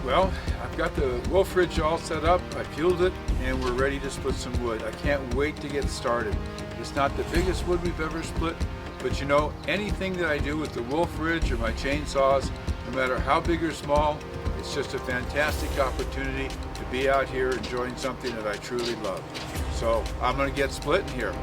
Well, I've got the Wolfe Ridge all set up, I fueled it, and we're ready to split some wood. I can't wait to get started. It's not the biggest wood we've ever split, but you know, anything that I do with the Wolfe Ridge or my chainsaws, no matter how big or small, it's just a fantastic opportunity to be out here enjoying something that I truly love. So I'm gonna get splitting here.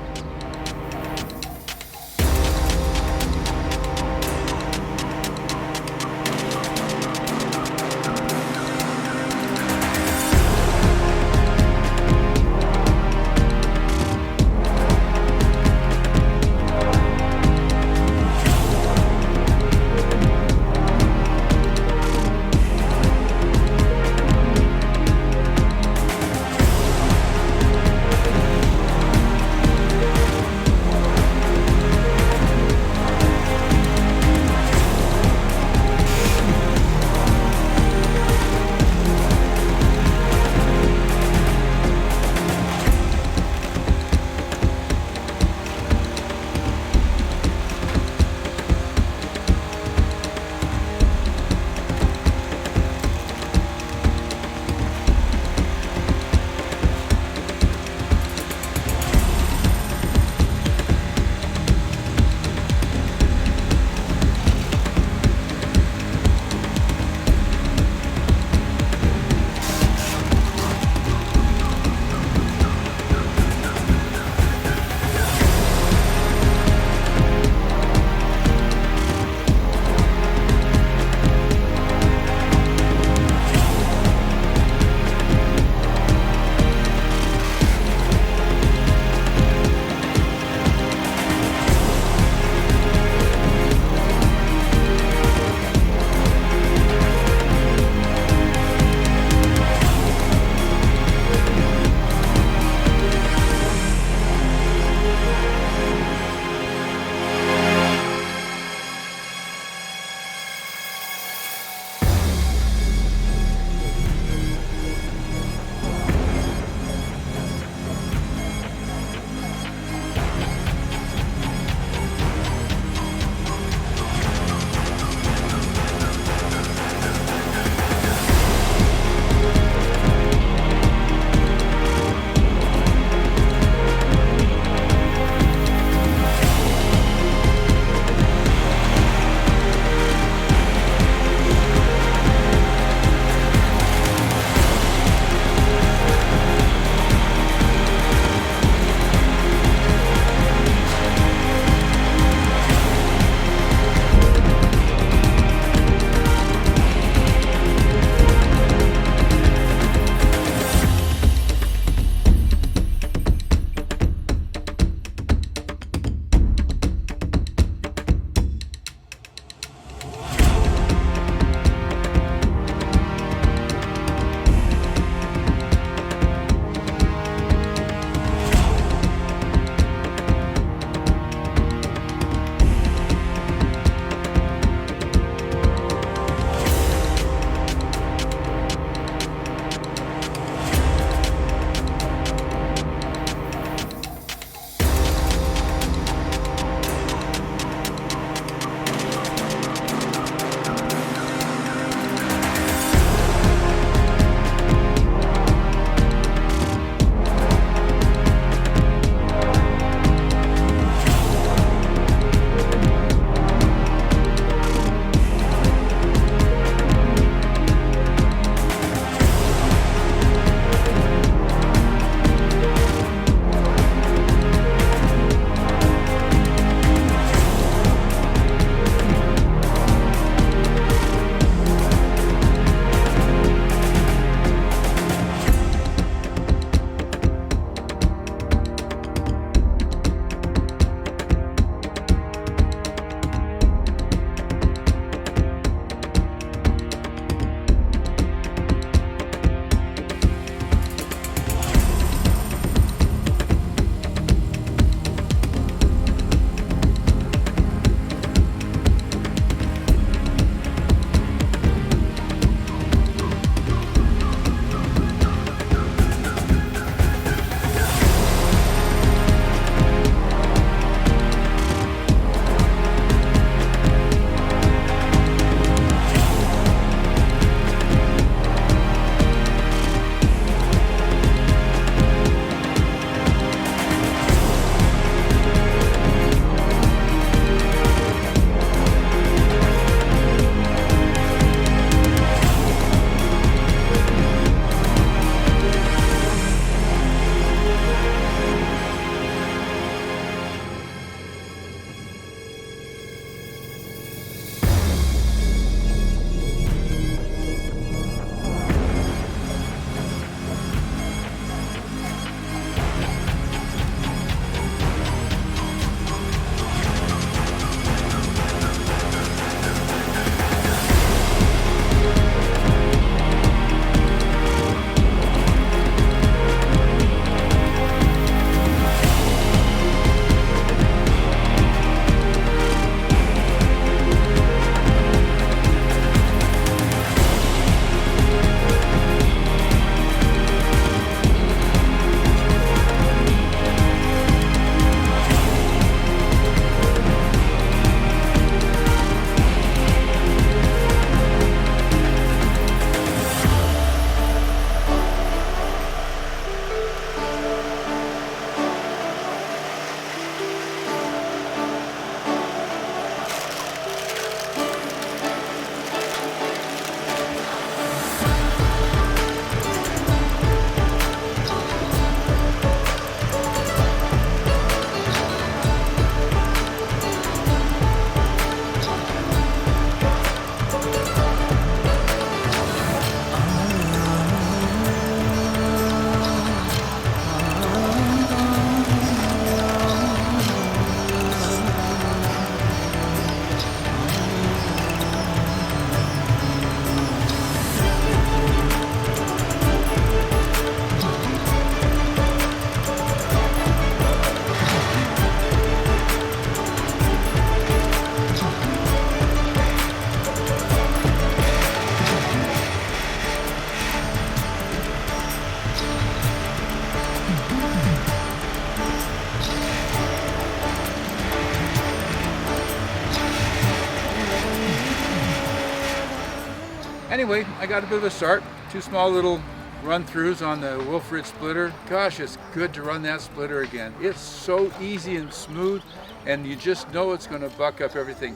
Anyway, I got a bit of a start. 2 small little run-throughs on the Wolfe Ridge splitter. Gosh, it's good to run that splitter again. It's so easy and smooth, and you just know it's going to buck up everything.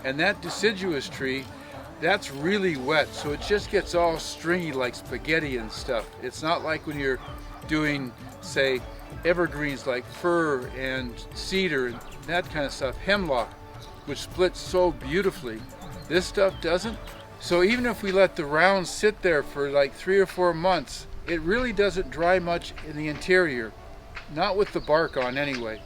And that deciduous tree, that's really wet, so it just gets all stringy like spaghetti and stuff. It's not like when you're doing, say, evergreens like fir and cedar and that kind of stuff, hemlock, which splits so beautifully. This stuff doesn't. So even if we let the rounds sit there for like 3 or 4 months, it really doesn't dry much in the interior, not with the bark on anyway.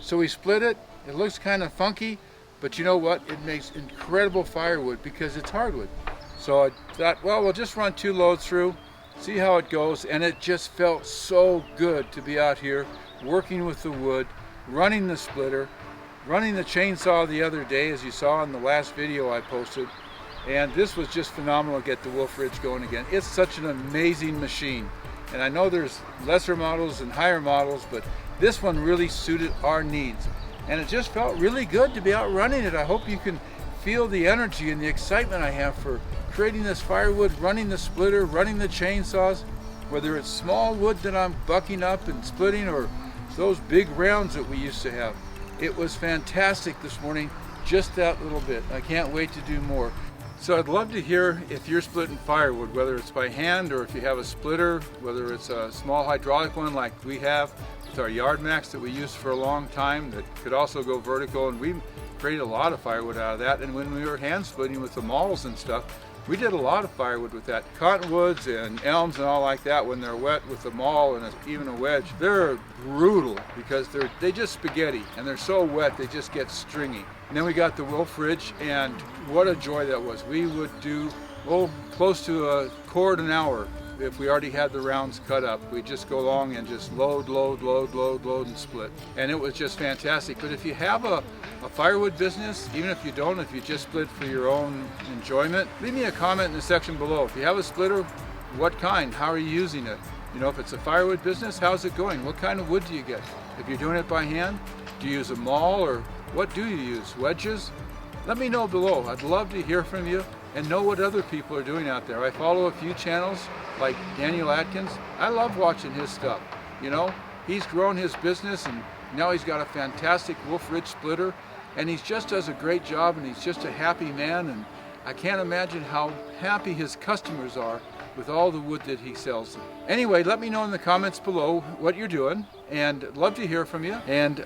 So we split it. It looks kind of funky, but you know what? It makes incredible firewood because it's hardwood. So I thought, well, we'll just run 2 loads through, see how it goes, and it just felt so good to be out here working with the wood, running the splitter, running the chainsaw the other day, as you saw in the last video I posted. And this was just phenomenal to get the Wolfe Ridge going again. It's such an amazing machine. And I know there's lesser models and higher models, but this one really suited our needs. And it just felt really good to be out running it. I hope you can feel the energy and the excitement I have for creating this firewood, running the splitter, running the chainsaws, whether it's small wood that I'm bucking up and splitting or those big rounds that we used to have. It was fantastic this morning, just that little bit. I can't wait to do more. So I'd love to hear if you're splitting firewood, whether it's by hand or if you have a splitter, whether it's a small hydraulic one like we have with our Yard Max that we used for a long time that could also go vertical, and we created a lot of firewood out of that. And when we were hand splitting with the malls and stuff, we did a lot of firewood with that. Cottonwoods and elms and all like that, when they're wet with the maul and even a wedge, they're brutal because they just spaghetti and they're so wet they just get stringy. And then we got the Wolfe Ridge, and what a joy that was. We would do, close to a cord an hour if we already had the rounds cut up. We'd just go along and just load, and split. And it was just fantastic. But if you have a firewood business, even if you don't, if you just split for your own enjoyment, leave me a comment in the section below. If you have a splitter, what kind? How are you using it? You know, if it's a firewood business, how's it going? What kind of wood do you get? If you're doing it by hand, do you use a maul, or what do you use? Wedges? Let me know below. I'd love to hear from you and know what other people are doing out there. I follow a few channels like Daniel Atkins. I love watching his stuff. You know, he's grown his business and now he's got a fantastic Wolfe Ridge splitter, and he just does a great job, and he's just a happy man, and I can't imagine how happy his customers are with all the wood that he sells them. Anyway, let me know in the comments below what you're doing, and I'd love to hear from you. And